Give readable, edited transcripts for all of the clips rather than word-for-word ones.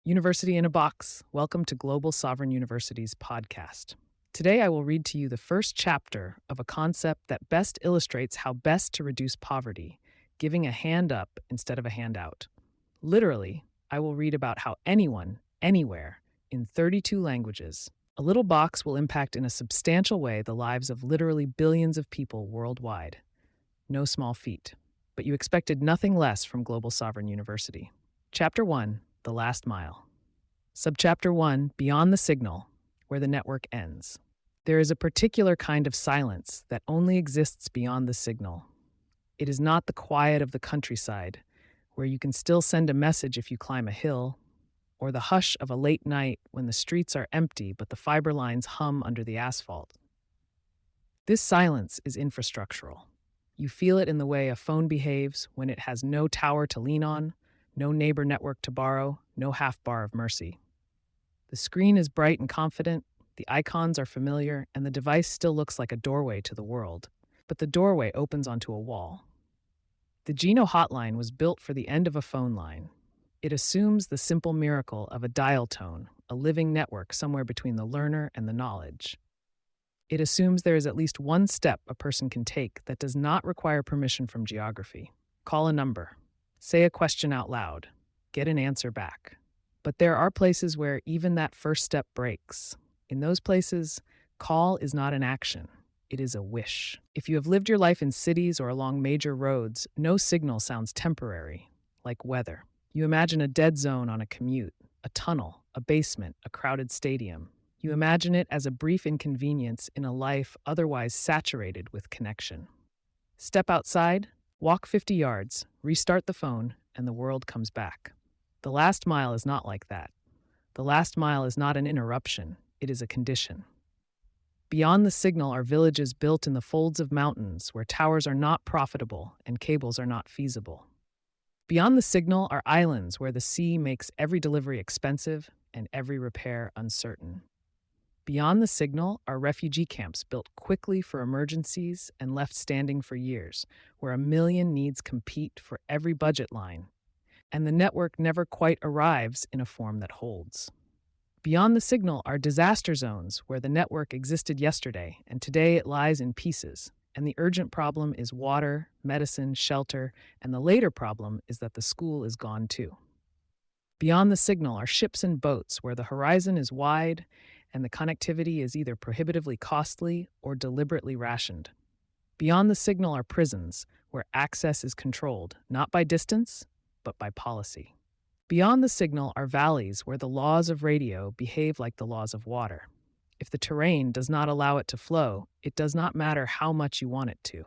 University in a Box. Welcome to Global Sovereign University's podcast. Today, I will read to you the first chapter of a concept that best illustrates how best to reduce poverty, giving a hand up instead of a handout. Literally, I will read about how anyone, anywhere, in 32 languages, a little box will impact in a substantial way the lives of literally billions of people worldwide. No small feat. But you expected nothing less from Global Sovereign University. Chapter 1. The Last Mile. Subchapter 1, Beyond the Signal, where the network ends. There is a particular kind of silence that only exists beyond the signal. It is not the quiet of the countryside, where you can still send a message if you climb a hill, or the hush of a late night when the streets are empty but the fiber lines hum under the asphalt. This silence is infrastructural. You feel it in the way a phone behaves when it has no tower to lean on, no neighbor network to borrow, no half bar of mercy. The screen is bright and confident, the icons are familiar, and the device still looks like a doorway to the world. But the doorway opens onto a wall. The GENO Hotline was built for the end of a phone line. It assumes the simple miracle of a dial tone, a living network somewhere between the learner and the knowledge. It assumes there is at least one step a person can take that does not require permission from geography. Call a number. Say a question out loud. Get an answer back. But there are places where even that first step breaks. In those places, call is not an action. It is a wish. If you have lived your life in cities or along major roads, no signal sounds temporary, like weather. You imagine a dead zone on a commute, a tunnel, a basement, a crowded stadium. You imagine it as a brief inconvenience in a life otherwise saturated with connection. Step outside, walk 50 yards, restart the phone, and the world comes back. The last mile is not like that. The last mile is not an interruption, it is a condition. Beyond the signal are villages built in the folds of mountains where towers are not profitable and cables are not feasible. Beyond the signal are islands where the sea makes every delivery expensive and every repair uncertain. Beyond the signal are refugee camps built quickly for emergencies and left standing for years, where 1 million needs compete for every budget line, and the network never quite arrives in a form that holds. Beyond the signal are disaster zones where the network existed yesterday and today it lies in pieces, and the urgent problem is water, medicine, shelter, and the later problem is that the school is gone too. Beyond the signal are ships and boats where the horizon is wide and the connectivity is either prohibitively costly or deliberately rationed. Beyond the signal are prisons where access is controlled, not by distance, but by policy. Beyond the signal are valleys where the laws of radio behave like the laws of water. If the terrain does not allow it to flow, it does not matter how much you want it to.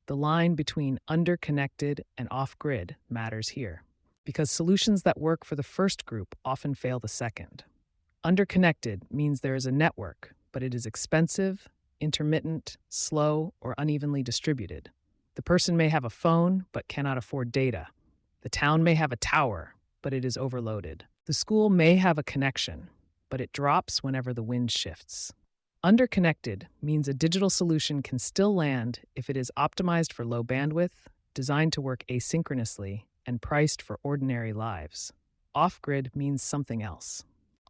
The line between underconnected and off-grid matters here, because solutions that work for the first group often fail the second. Underconnected means there is a network, but it is expensive, intermittent, slow, or unevenly distributed. The person may have a phone, but cannot afford data. The town may have a tower, but it is overloaded. The school may have a connection, but it drops whenever the wind shifts. Underconnected means a digital solution can still land if it is optimized for low bandwidth, designed to work asynchronously, and priced for ordinary lives. Off-grid means something else.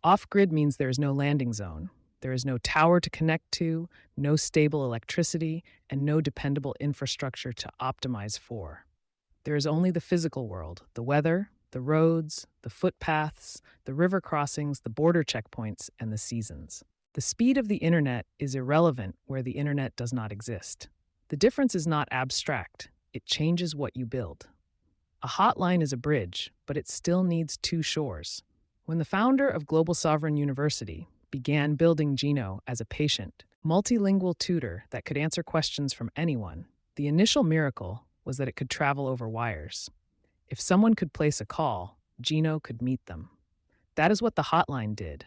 Off-grid means there is no landing zone. There is no tower to connect to, no stable electricity, and no dependable infrastructure to optimize for. There is only the physical world, the weather, the roads, the footpaths, the river crossings, the border checkpoints, and the seasons. The speed of the internet is irrelevant where the internet does not exist. The difference is not abstract. It changes what you build. A hotline is a bridge, but it still needs two shores. When the founder of Global Sovereign University began building GENO as a patient, multilingual tutor that could answer questions from anyone, the initial miracle was that it could travel over wires. If someone could place a call, GENO could meet them. That is what the hotline did.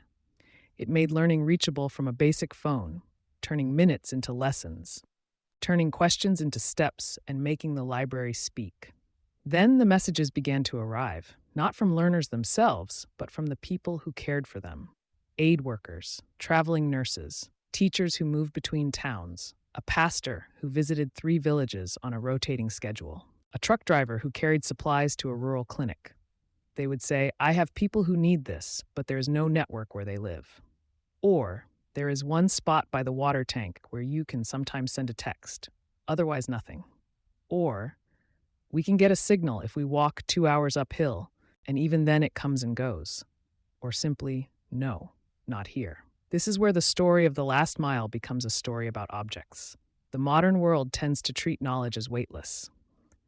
It made learning reachable from a basic phone, turning minutes into lessons, turning questions into steps, and making the library speak. Then the messages began to arrive, not from learners themselves, but from the people who cared for them. Aid workers, traveling nurses, teachers who moved between towns, a pastor who visited 3 villages on a rotating schedule, a truck driver who carried supplies to a rural clinic. They would say, I have people who need this, but there is no network where they live. Or, there is one spot by the water tank where you can sometimes send a text, otherwise nothing. Or, we can get a signal if we walk 2 hours uphill, and even then it comes and goes. Or simply, no, not here. This is where the story of the last mile becomes a story about objects. The modern world tends to treat knowledge as weightless.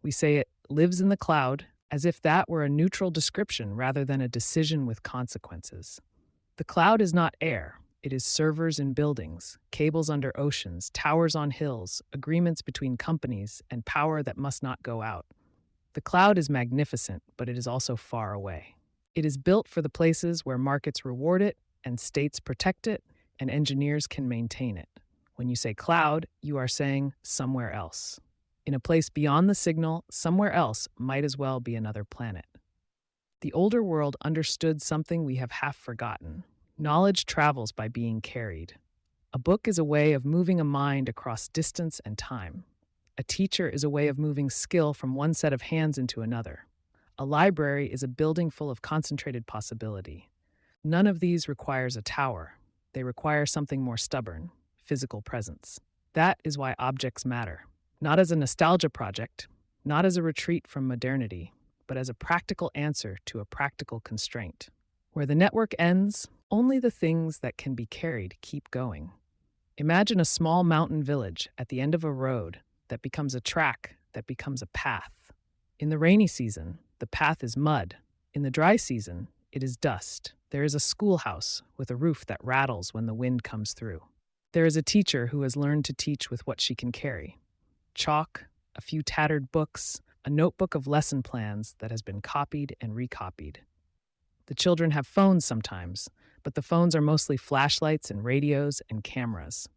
We say it lives in the cloud, as if that were a neutral description rather than a decision with consequences. The cloud is not air. It is servers in buildings, cables under oceans, towers on hills, agreements between companies, and power that must not go out. The cloud is magnificent, but it is also far away. It is built for the places where markets reward it, and states protect it, and engineers can maintain it. When you say cloud, you are saying somewhere else. In a place beyond the signal, somewhere else might as well be another planet. The older world understood something we have half forgotten. Knowledge travels by being carried. A book is a way of moving a mind across distance and time. A teacher is a way of moving skill from one set of hands into another. A library is a building full of concentrated possibility. None of these requires a tower. They require something more stubborn, physical presence. That is why objects matter. Not as a nostalgia project, not as a retreat from modernity, but as a practical answer to a practical constraint. Where the network ends, only the things that can be carried keep going. Imagine a small mountain village at the end of a road that becomes a track, that becomes a path. In the rainy season, the path is mud. In the dry season, it is dust. There is a schoolhouse with a roof that rattles when the wind comes through. There is a teacher who has learned to teach with what she can carry. Chalk, a few tattered books, a notebook of lesson plans that has been copied and recopied. The children have phones sometimes, but the phones are mostly flashlights and radios and cameras.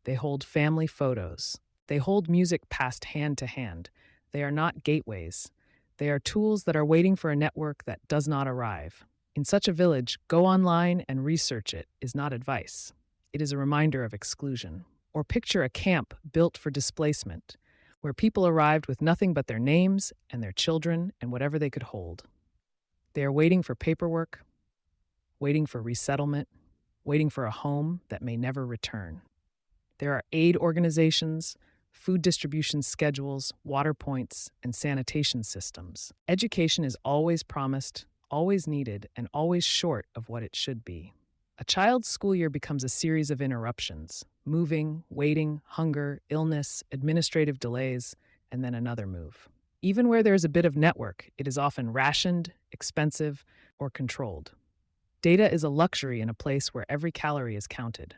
They hold family photos. They hold music passed hand to hand. They are not gateways. They are tools that are waiting for a network that does not arrive. In such a village, go online and research it is not advice. It is a reminder of exclusion. Or picture a camp built for displacement, where people arrived with nothing but their names and their children and whatever they could hold. They are waiting for paperwork, waiting for resettlement, waiting for a home that may never return. There are aid organizations, food distribution schedules, water points, and sanitation systems. Education is always promised, always needed, and always short of what it should be. A child's school year becomes a series of interruptions: moving, waiting, hunger, illness, administrative delays, and then another move. Even where there is a bit of network, it is often rationed, expensive, or controlled. Data is a luxury in a place where every calorie is counted.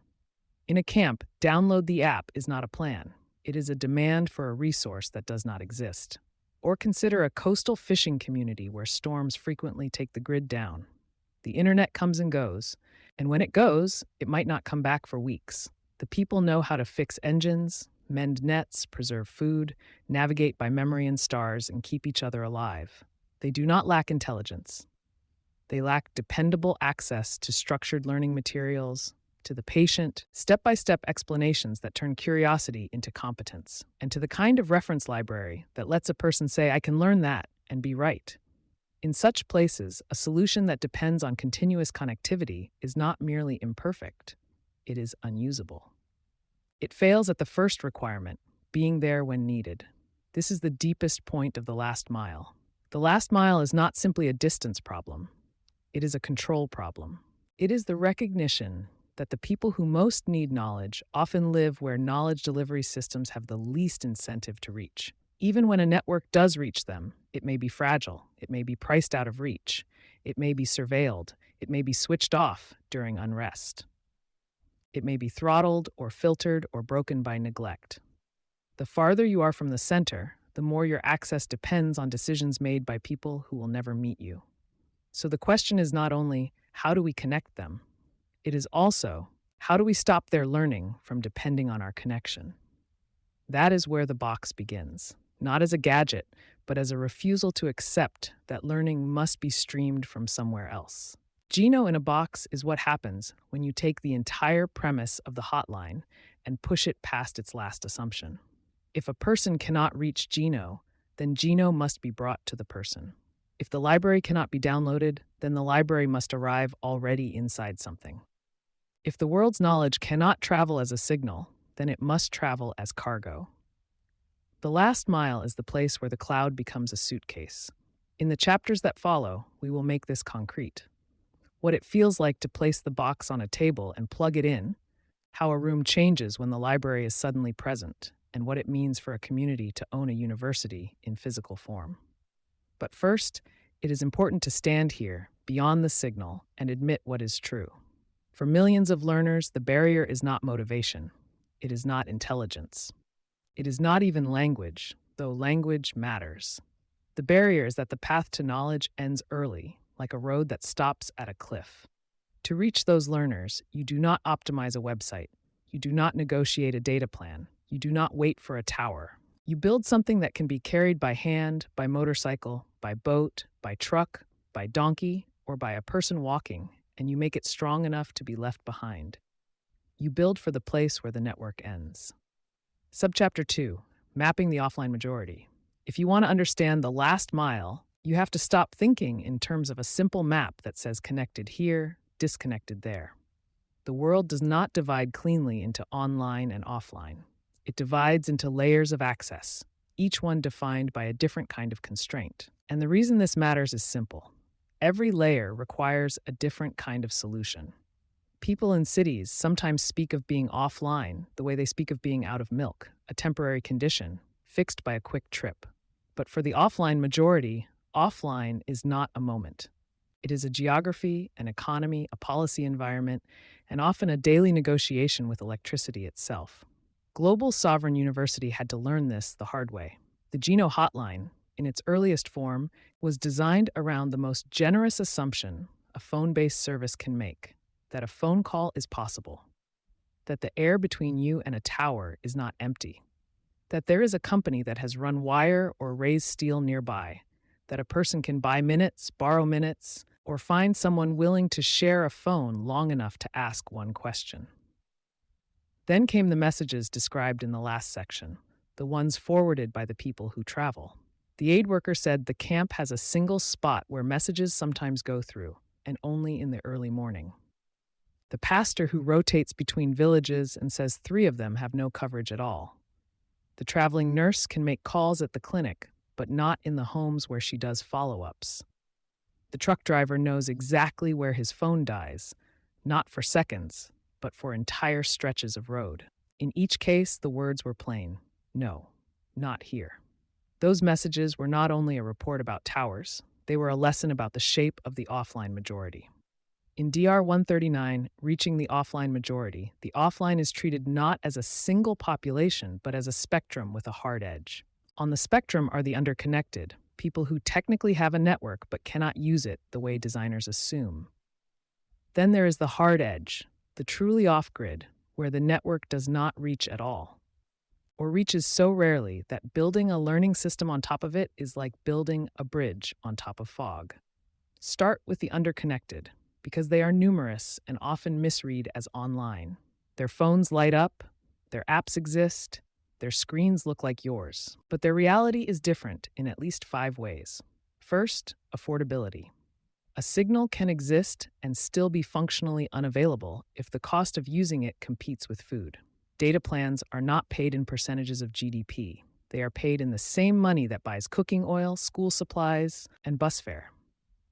In a camp, download the app is not a plan. It is a demand for a resource that does not exist. Or consider a coastal fishing community where storms frequently take the grid down. The internet comes and goes, and when it goes, it might not come back for weeks. The people know how to fix engines, mend nets, preserve food, navigate by memory and stars, and keep each other alive. They do not lack intelligence. They lack dependable access to structured learning materials, to the patient, step-by-step explanations that turn curiosity into competence, and to the kind of reference library that lets a person say, I can learn that and be right. In such places, a solution that depends on continuous connectivity is not merely imperfect, it is unusable. It fails at the first requirement, being there when needed. This is the deepest point of the last mile. The last mile is not simply a distance problem. It is a control problem. It is the recognition that the people who most need knowledge often live where knowledge delivery systems have the least incentive to reach. Even when a network does reach them, it may be fragile, it may be priced out of reach, it may be surveilled, it may be switched off during unrest. It may be throttled or filtered or broken by neglect. The farther you are from the center, the more your access depends on decisions made by people who will never meet you. So the question is not only, how do we connect them? It is also, how do we stop their learning from depending on our connection? That is where the box begins, not as a gadget, but as a refusal to accept that learning must be streamed from somewhere else. GENO in a box is what happens when you take the entire premise of the hotline and push it past its last assumption. If a person cannot reach GENO, then GENO must be brought to the person. If the library cannot be downloaded, then the library must arrive already inside something. If the world's knowledge cannot travel as a signal, then it must travel as cargo. The last mile is the place where the cloud becomes a suitcase. In the chapters that follow, we will make this concrete. What it feels like to place the box on a table and plug it in, how a room changes when the library is suddenly present, and what it means for a community to own a university in physical form. But first, it is important to stand here, beyond the signal, and admit what is true. For millions of learners, the barrier is not motivation. It is not intelligence. It is not even language, though language matters. The barrier is that the path to knowledge ends early, like a road that stops at a cliff. To reach those learners, you do not optimize a website. You do not negotiate a data plan. You do not wait for a tower. You build something that can be carried by hand, by motorcycle, by boat, by truck, by donkey, or by a person walking, and you make it strong enough to be left behind. You build for the place where the network ends. Subchapter 2, Mapping the Offline Majority. If you want to understand the last mile, you have to stop thinking in terms of a simple map that says connected here, disconnected there. The world does not divide cleanly into online and offline. It divides into layers of access, each one defined by a different kind of constraint. And the reason this matters is simple. Every layer requires a different kind of solution. People in cities sometimes speak of being offline the way they speak of being out of milk, a temporary condition, fixed by a quick trip. But for the offline majority, offline is not a moment. It is a geography, an economy, a policy environment, and often a daily negotiation with electricity itself. Global Sovereign University had to learn this the hard way. The GENO Hotline, in its earliest form, was designed around the most generous assumption a phone-based service can make, that a phone call is possible, that the air between you and a tower is not empty, that there is a company that has run wire or raised steel nearby, that a person can buy minutes, borrow minutes, or find someone willing to share a phone long enough to ask one question. Then came the messages described in the last section, the ones forwarded by the people who travel. The aid worker said the camp has a single spot where messages sometimes go through, and only in the early morning. The pastor who rotates between villages and says 3 of them have no coverage at all. The traveling nurse can make calls at the clinic, but not in the homes where she does follow-ups. The truck driver knows exactly where his phone dies, not for seconds, but for entire stretches of road. In each case, the words were plain. No, not here. Those messages were not only a report about towers, they were a lesson about the shape of the offline majority. In DR 139, Reaching the Offline Majority, the offline is treated not as a single population, but as a spectrum with a hard edge. On the spectrum are the underconnected, people who technically have a network but cannot use it the way designers assume. Then there is the hard edge, the truly off-grid, where the network does not reach at all, or reaches so rarely that building a learning system on top of it is like building a bridge on top of fog. Start with the underconnected, because they are numerous and often misread as online. Their phones light up, their apps exist, their screens look like yours, but their reality is different in at least 5 ways. First, affordability. A signal can exist and still be functionally unavailable if the cost of using it competes with food. Data plans are not paid in percentages of GDP. They are paid in the same money that buys cooking oil, school supplies, and bus fare.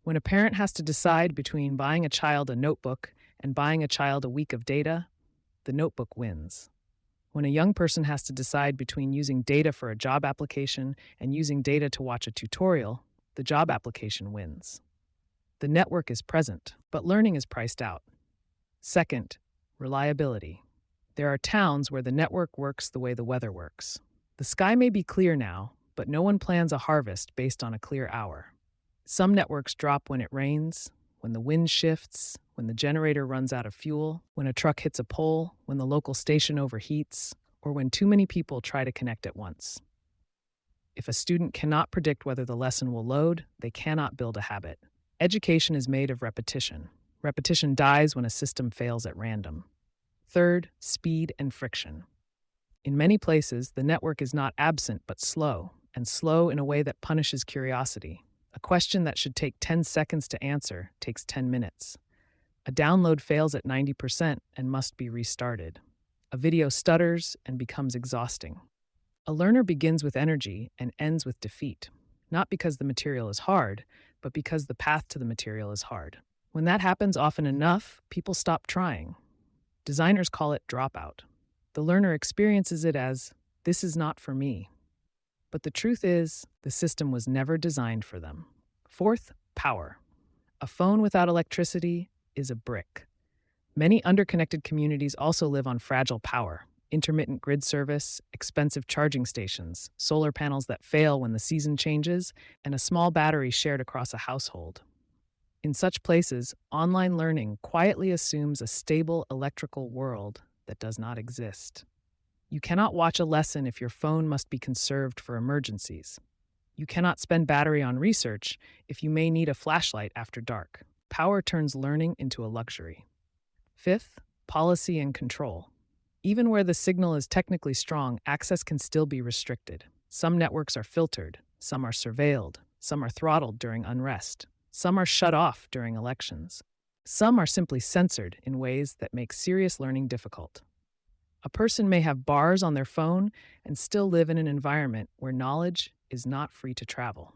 When a parent has to decide between buying a child a notebook and buying a child a week of data, the notebook wins. When a young person has to decide between using data for a job application and using data to watch a tutorial, the job application wins. The network is present, but learning is priced out. Second, reliability. There are towns where the network works the way the weather works. The sky may be clear now, but no one plans a harvest based on a clear hour. Some networks drop when it rains, when the wind shifts, when the generator runs out of fuel, when a truck hits a pole, when the local station overheats, or when too many people try to connect at once. If a student cannot predict whether the lesson will load, they cannot build a habit. Education is made of repetition. Repetition dies when a system fails at random. Third, speed and friction. In many places, the network is not absent but slow, and slow in a way that punishes curiosity. A question that should take 10 seconds to answer takes 10 minutes. A download fails at 90% and must be restarted. A video stutters and becomes exhausting. A learner begins with energy and ends with defeat, not because the material is hard, but because the path to the material is hard. When that happens often enough, people stop trying. Designers call it dropout. The learner experiences it as, "This is not for me." But the truth is, the system was never designed for them. Fourth, power. A phone without electricity is a brick. Many underconnected communities also live on fragile power: intermittent grid service, expensive charging stations, solar panels that fail when the season changes, and a small battery shared across a household. In such places, online learning quietly assumes a stable electrical world that does not exist. You cannot watch a lesson if your phone must be conserved for emergencies. You cannot spend battery on research if you may need a flashlight after dark. Power turns learning into a luxury. Fifth, policy and control. Even where the signal is technically strong, access can still be restricted. Some networks are filtered, some are surveilled, some are throttled during unrest, some are shut off during elections. Some are simply censored in ways that make serious learning difficult. A person may have bars on their phone and still live in an environment where knowledge is not free to travel.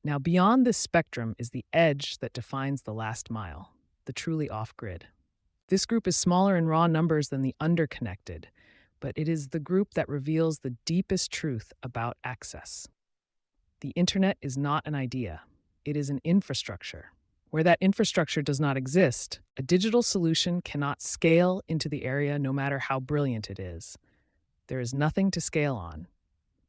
Now, beyond this spectrum is the edge that defines the last mile, the truly off-grid. This group is smaller in raw numbers than the underconnected, but it is the group that reveals the deepest truth about access. The internet is not an idea. It is an infrastructure. Where that infrastructure does not exist, a digital solution cannot scale into the area no matter how brilliant it is. There is nothing to scale on.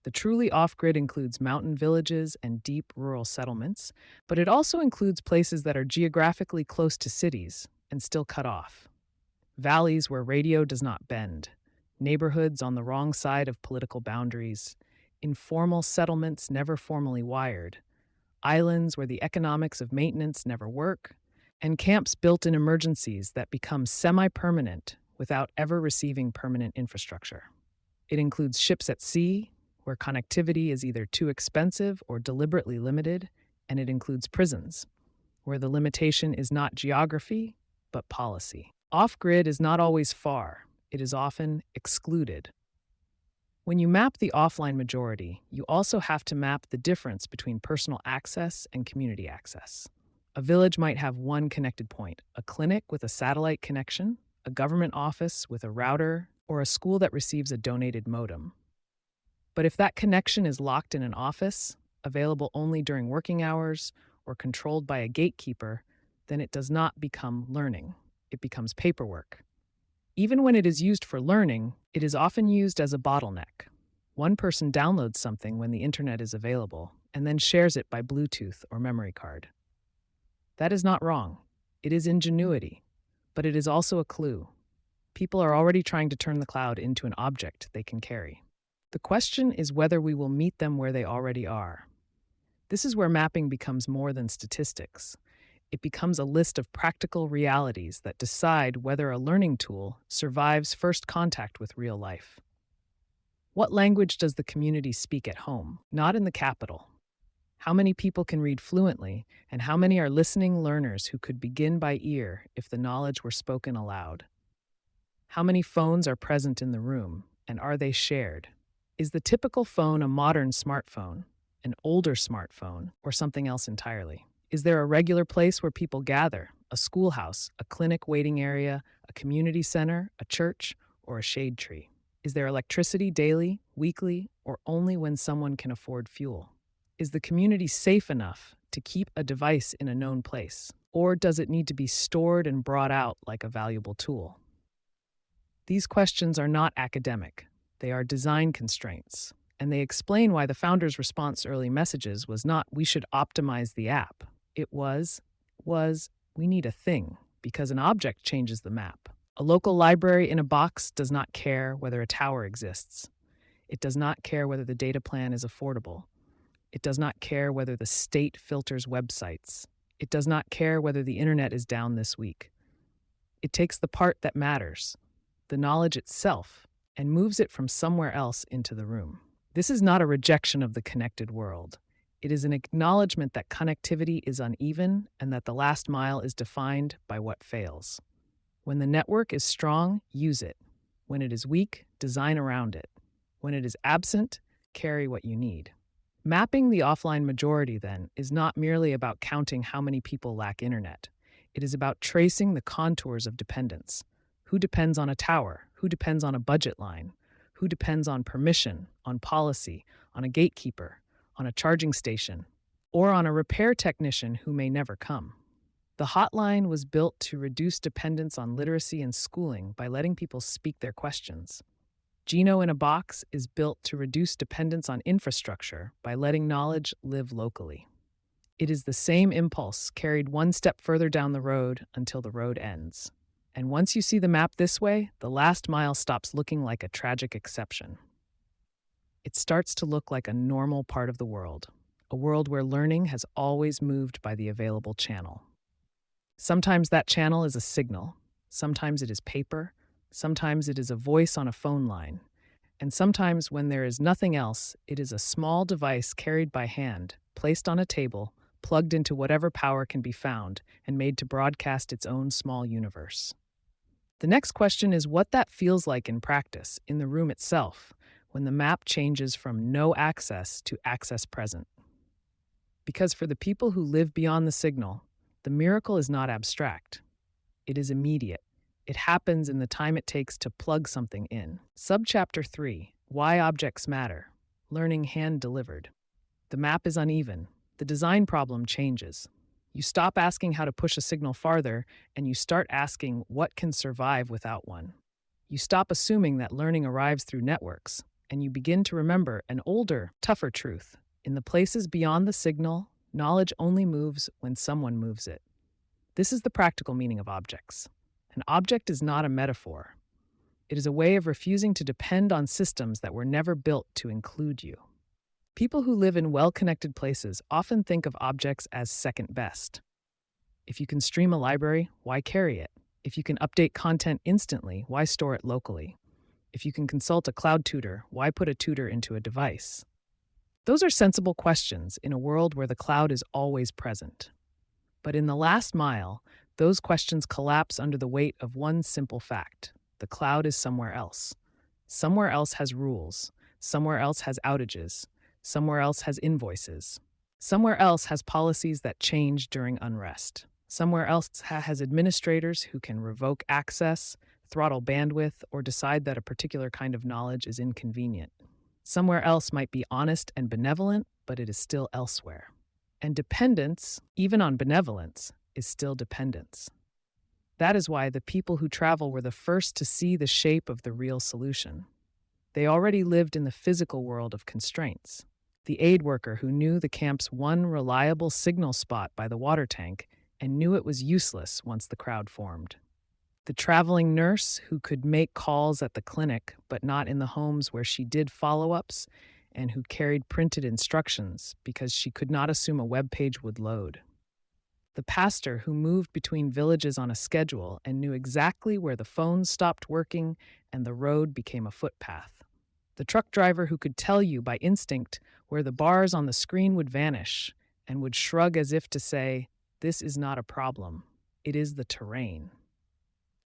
The truly off-grid includes mountain villages and deep rural settlements, but it also includes places that are geographically close to cities and still cut off. Valleys where radio does not bend, neighborhoods on the wrong side of political boundaries, informal settlements never formally wired, islands where the economics of maintenance never work, and camps built in emergencies that become semi-permanent without ever receiving permanent infrastructure. It includes ships at sea, where connectivity is either too expensive or deliberately limited, and it includes prisons, where the limitation is not geography, but policy. Off-grid is not always far. It is often excluded. When you map the offline majority, you also have to map the difference between personal access and community access. A village might have one connected point: a clinic with a satellite connection, a government office with a router, or a school that receives a donated modem. But if that connection is locked in an office, available only during working hours, or controlled by a gatekeeper, then it does not become learning. It becomes paperwork. Even when it is used for learning, it is often used as a bottleneck. One person downloads something when the internet is available and then shares it by Bluetooth or memory card. That is not wrong. It is ingenuity, but it is also a clue. People are already trying to turn the cloud into an object they can carry. The question is whether we will meet them where they already are. This is where mapping becomes more than statistics. It becomes a list of practical realities that decide whether a learning tool survives first contact with real life. What language does the community speak at home, not in the capital? How many people can read fluently, and how many are listening learners who could begin by ear if the knowledge were spoken aloud? How many phones are present in the room, and are they shared? Is the typical phone a modern smartphone, an older smartphone, or something else entirely? Is there a regular place where people gather, a schoolhouse, a clinic waiting area, a community center, a church, or a shade tree? Is there electricity daily, weekly, or only when someone can afford fuel? Is the community safe enough to keep a device in a known place, or does it need to be stored and brought out like a valuable tool? These questions are not academic. They are design constraints, and they explain why the founder's response to early messages was not, "We should optimize the app." It was, "We need a thing," because an object changes the map. A local library in a box does not care whether a tower exists. It does not care whether the data plan is affordable. It does not care whether the state filters websites. It does not care whether the internet is down this week. It takes the part that matters, the knowledge itself, and moves it from somewhere else into the room. This is not a rejection of the connected world. It is an acknowledgement that connectivity is uneven and that the last mile is defined by what fails. When the network is strong, use it. When it is weak, design around it. When it is absent, carry what you need. Mapping the offline majority, then, is not merely about counting how many people lack internet. It is about tracing the contours of dependence. Who depends on a tower? Who depends on a budget line? Who depends on permission, on policy, on a gatekeeper, on a charging station, or on a repair technician who may never come? The hotline was built to reduce dependence on literacy and schooling by letting people speak their questions. GENO in a Box is built to reduce dependence on infrastructure by letting knowledge live locally. It is the same impulse carried one step further down the road until the road ends. And once you see the map this way, the last mile stops looking like a tragic exception. It starts to look like a normal part of the world, a world where learning has always moved by the available channel. Sometimes that channel is a signal, sometimes it is paper, sometimes it is a voice on a phone line, and sometimes when there is nothing else, it is a small device carried by hand, placed on a table, plugged into whatever power can be found, and made to broadcast its own small universe. The next question is what that feels like in practice, in the room itself, when the map changes from no access to access present. Because for the people who live beyond the signal, the miracle is not abstract. It is immediate. It happens in the time it takes to plug something in. Subchapter 3, Why Objects Matter, Learning Hand-Delivered. The map is uneven. The design problem changes. You stop asking how to push a signal farther, and you start asking what can survive without one. You stop assuming that learning arrives through networks, and you begin to remember an older, tougher truth. In the places beyond the signal, knowledge only moves when someone moves it. This is the practical meaning of objects. An object is not a metaphor. It is a way of refusing to depend on systems that were never built to include you. People who live in well-connected places often think of objects as second best. If you can stream a library, why carry it? If you can update content instantly, why store it locally? If you can consult a cloud tutor, why put a tutor into a device? Those are sensible questions in a world where the cloud is always present. But in the last mile, those questions collapse under the weight of one simple fact. The cloud is somewhere else. Somewhere else has rules. Somewhere else has outages. Somewhere else has invoices. Somewhere else has policies that change during unrest. Somewhere else has administrators who can revoke access, throttle bandwidth, or decide that a particular kind of knowledge is inconvenient. Somewhere else might be honest and benevolent, but it is still elsewhere. And dependence, even on benevolence, is still dependence. That is why the people who travel were the first to see the shape of the real solution. They already lived in the physical world of constraints. The aid worker who knew the camp's one reliable signal spot by the water tank and knew it was useless once the crowd formed. The traveling nurse who could make calls at the clinic but not in the homes where she did follow-ups and who carried printed instructions because she could not assume a web page would load. The pastor who moved between villages on a schedule and knew exactly where the phones stopped working and the road became a footpath. The truck driver who could tell you by instinct where the bars on the screen would vanish and would shrug as if to say, "This is not a problem. It is the terrain."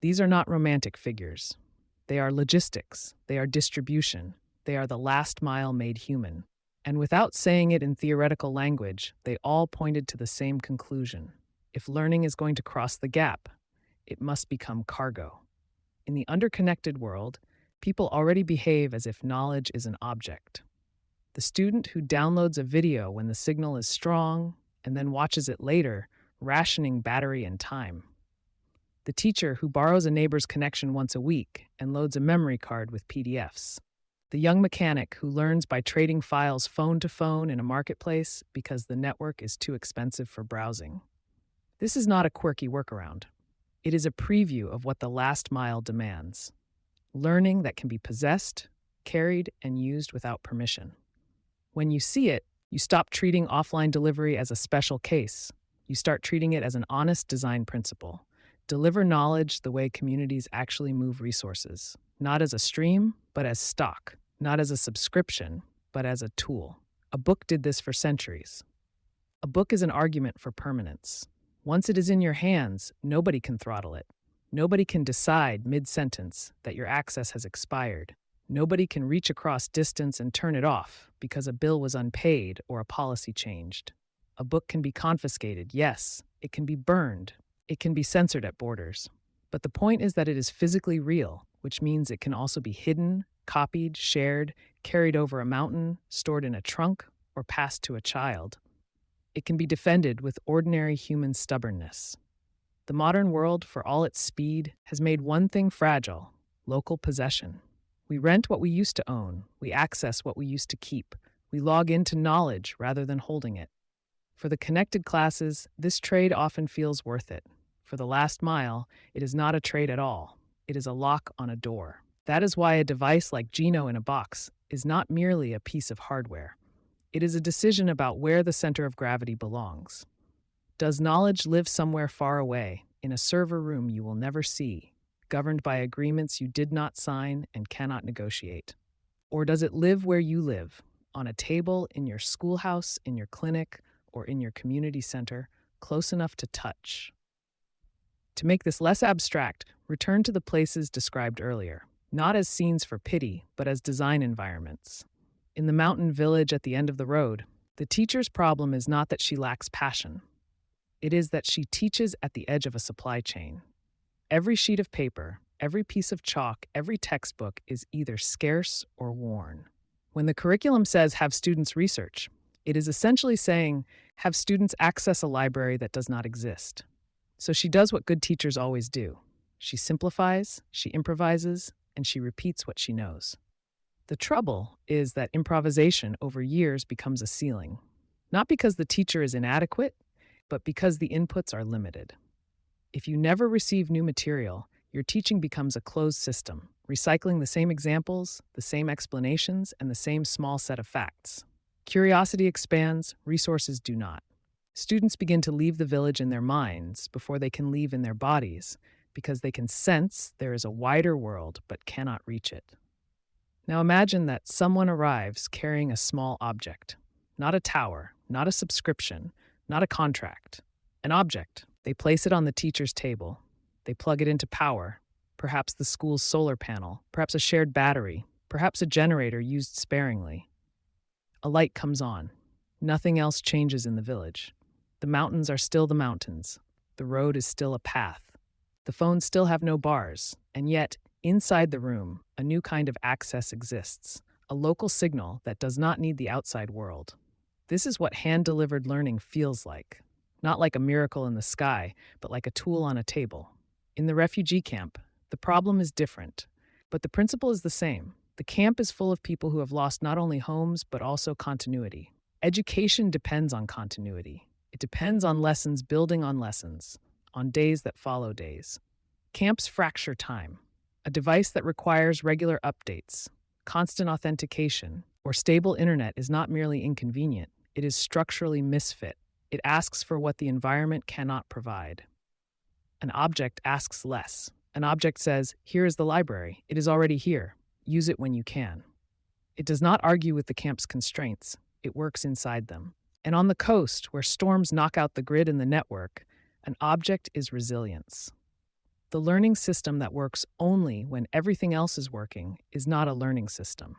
These are not romantic figures. They are logistics. They are distribution. They are the last mile made human. And without saying it in theoretical language, they all pointed to the same conclusion. If learning is going to cross the gap, it must become cargo. In the underconnected world, people already behave as if knowledge is an object. The student who downloads a video when the signal is strong and then watches it later, rationing battery and time. The teacher who borrows a neighbor's connection once a week and loads a memory card with PDFs. The young mechanic who learns by trading files phone to phone in a marketplace because the network is too expensive for browsing. This is not a quirky workaround. It is a preview of what the last mile demands. Learning that can be possessed, carried, and used without permission. When you see it, you stop treating offline delivery as a special case. You start treating it as an honest design principle. Deliver knowledge the way communities actually move resources. Not as a stream, but as stock. Not as a subscription, but as a tool. A book did this for centuries. A book is an argument for permanence. Once it is in your hands, nobody can throttle it. Nobody can decide mid-sentence that your access has expired. Nobody can reach across distance and turn it off because a bill was unpaid or a policy changed. A book can be confiscated, yes. It can be burned. It can be censored at borders. But the point is that it is physically real, which means it can also be hidden, copied, shared, carried over a mountain, stored in a trunk, or passed to a child. It can be defended with ordinary human stubbornness. The modern world, for all its speed, has made one thing fragile: local possession. We rent what we used to own. We access what we used to keep. We log into knowledge rather than holding it. For the connected classes, this trade often feels worth it. For the last mile, it is not a trade at all. It is a lock on a door. That is why a device like GENO in a box is not merely a piece of hardware. It is a decision about where the center of gravity belongs. Does knowledge live somewhere far away, in a server room you will never see, governed by agreements you did not sign and cannot negotiate? Or does it live where you live, on a table, in your schoolhouse, in your clinic, or in your community center, close enough to touch? To make this less abstract, return to the places described earlier, not as scenes for pity, but as design environments. In the mountain village at the end of the road, the teacher's problem is not that she lacks passion. It is that she teaches at the edge of a supply chain. Every sheet of paper, every piece of chalk, every textbook is either scarce or worn. When the curriculum says have students research, it is essentially saying have students access a library that does not exist. So she does what good teachers always do. She simplifies, she improvises, and she repeats what she knows. The trouble is that improvisation over years becomes a ceiling, not because the teacher is inadequate, but because the inputs are limited. If you never receive new material, your teaching becomes a closed system, recycling the same examples, the same explanations, and the same small set of facts. Curiosity expands, resources do not. Students begin to leave the village in their minds before they can leave in their bodies, because they can sense there is a wider world but cannot reach it. Now imagine that someone arrives carrying a small object. Not a tower, not a subscription, not a contract. An object. They place it on the teacher's table. They plug it into power, perhaps the school's solar panel, perhaps a shared battery, perhaps a generator used sparingly. A light comes on. Nothing else changes in the village. The mountains are still the mountains. The road is still a path. The phones still have no bars, and yet, inside the room, a new kind of access exists, a local signal that does not need the outside world. This is what hand-delivered learning feels like. Not like a miracle in the sky, but like a tool on a table. In the refugee camp, the problem is different, but the principle is the same. The camp is full of people who have lost not only homes, but also continuity. Education depends on continuity. It depends on lessons building on lessons, on days that follow days. Camps fracture time. A device that requires regular updates, constant authentication, or stable internet is not merely inconvenient, it is structurally misfit. It asks for what the environment cannot provide. An object asks less. An object says, here is the library. It is already here. Use it when you can. It does not argue with the camp's constraints. It works inside them. And on the coast, where storms knock out the grid and the network, an object is resilience. The learning system that works only when everything else is working is not a learning system.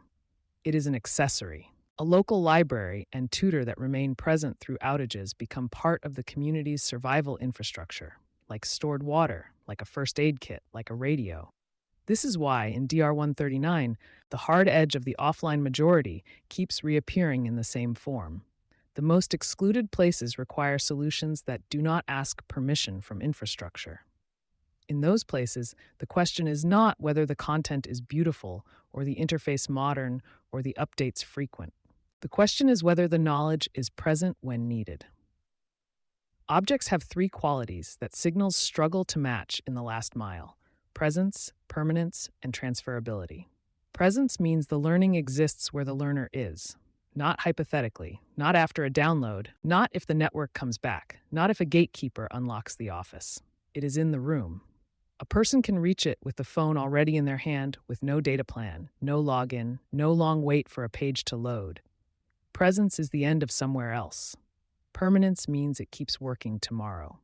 It is an accessory. A local library and tutor that remain present through outages become part of the community's survival infrastructure, like stored water, like a first aid kit, like a radio. This is why, in DR 139, the hard edge of the offline majority keeps reappearing in the same form. The most excluded places require solutions that do not ask permission from infrastructure. In those places, the question is not whether the content is beautiful or the interface modern or the updates frequent. The question is whether the knowledge is present when needed. Objects have three qualities that signals struggle to match in the last mile: presence, permanence, and transferability. Presence means the learning exists where the learner is, not hypothetically, not after a download, not if the network comes back, not if a gatekeeper unlocks the office. It is in the room. A person can reach it with the phone already in their hand with no data plan, no login, no long wait for a page to load. Presence is the end of somewhere else. Permanence means it keeps working tomorrow.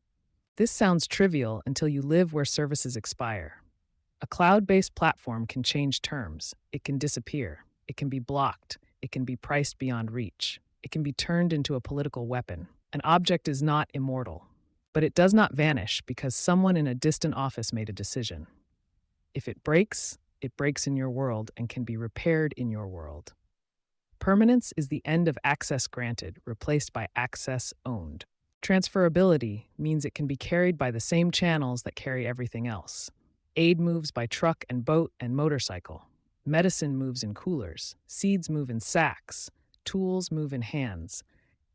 This sounds trivial until you live where services expire. A cloud-based platform can change terms. It can disappear. It can be blocked. It can be priced beyond reach. It can be turned into a political weapon. An object is not immortal, but it does not vanish because someone in a distant office made a decision. If it breaks in your world and can be repaired in your world. Permanence is the end of access granted, replaced by access owned. Transferability means it can be carried by the same channels that carry everything else. Aid moves by truck and boat and motorcycle. Medicine moves in coolers. Seeds move in sacks. Tools move in hands.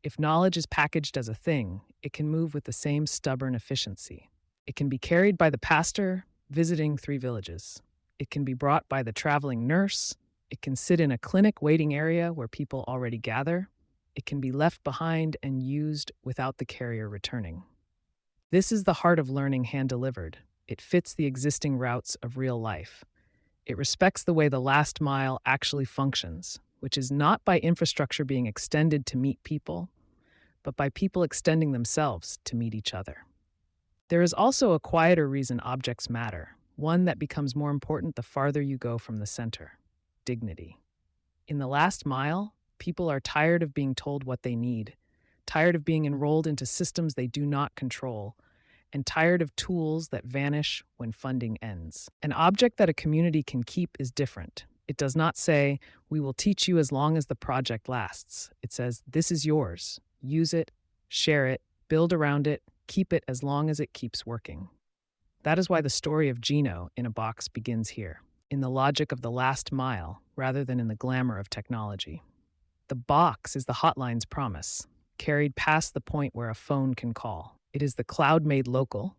If knowledge is packaged as a thing, it can move with the same stubborn efficiency. It can be carried by the pastor visiting 3 villages. It can be brought by the traveling nurse. It can sit in a clinic waiting area where people already gather. It can be left behind and used without the carrier returning. This is the heart of learning hand-delivered. It fits the existing routes of real life. It respects the way the last mile actually functions, which is not by infrastructure being extended to meet people, but by people extending themselves to meet each other. There is also a quieter reason objects matter, one that becomes more important the farther you go from the center: dignity. In the last mile, people are tired of being told what they need, tired of being enrolled into systems they do not control, and tired of tools that vanish when funding ends. An object that a community can keep is different. It does not say, "We will teach you as long as the project lasts." It says, "This is yours. Use it, share it, build around it, keep it as long as it keeps working." That is why the story of GENO in a box begins here, in the logic of the last mile rather than in the glamour of technology. The box is the hotline's promise, carried past the point where a phone can call. It is the cloud made local,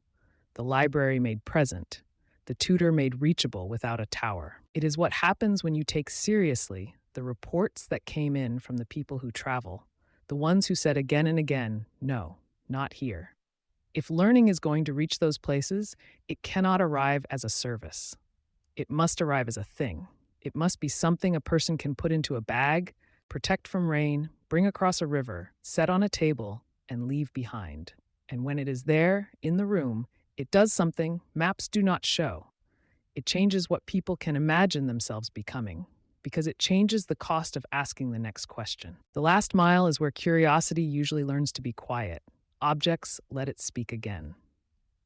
the library made present, the tutor made reachable without a tower. It is what happens when you take seriously the reports that came in from the people who travel, the ones who said again and again, "No, not here." If learning is going to reach those places, it cannot arrive as a service. It must arrive as a thing. It must be something a person can put into a bag, protect from rain, bring across a river, set on a table, and leave behind. And when it is there, in the room, it does something maps do not show. It changes what people can imagine themselves becoming, because it changes the cost of asking the next question. The last mile is where curiosity usually learns to be quiet. Objects let it speak again.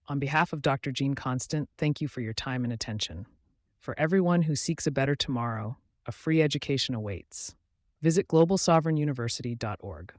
On behalf of Dr. Jean Constant, thank you for your time and attention. For everyone who seeks a better tomorrow, a free education awaits. Visit globalsovereignuniversity.org.